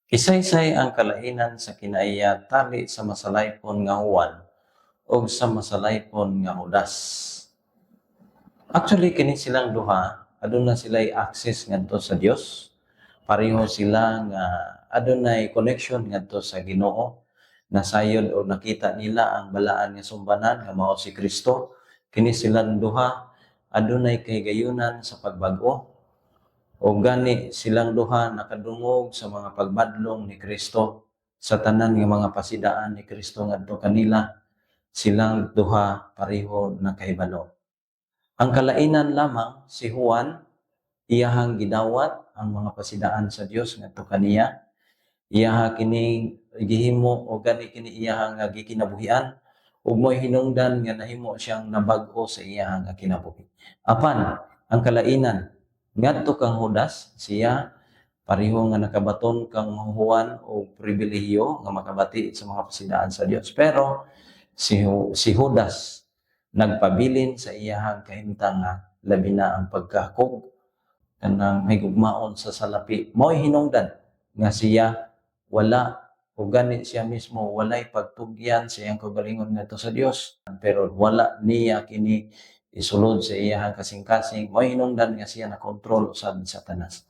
Kisaysay ang kalainan sa kinaiya tali sa masalaypon nga Juan ug sa masalaypon nga Judas. Actually kini silang duha aduna sila'y access ngadto sa Dios. Pareho sila nga adunay connection ngadto sa Ginoo. Nasayod o nakita nila ang balaan nga sumbanan nga mao si Kristo. Kini silang duha adunay kahigayunan sa pagbag-o. O gani silang duha nakadungog sa mga pagbadlong ni Kristo sa tanan nga mga pasidaan ni Kristo ngadto kanila. Silang duha pareho nakahibalo. Ang kalainan lamang si Juan iyahang gidawat ang mga pasidaan sa Dios ngadto kaniya. Iyaha kini gihimo o gani kini iyahang gikinabuhian ug mo'y hinungdan nga nahimo siyang nabag-o sa iyahang kinabuhi. Apan ang kalainan ngadto kang Judas siya pareho nga nakabaton kang Juan og pribilehiyo nga makabati sa mga pasidaan sa Dios. Pero si Judas nagpabilin sa iyahang kahimtang nga labi na ang pagkahakog kanang higugmaon sa salapi. Mao'y hinungdan nga siya wala o gani siya mismo walay pagtugyan sa iyang kaugalingon ngadto sa Dios, pero wala niya kini isulod sa iyang kasing-kasing. Mao'y hinungdan nga siya na kontrol usab sa Satanas.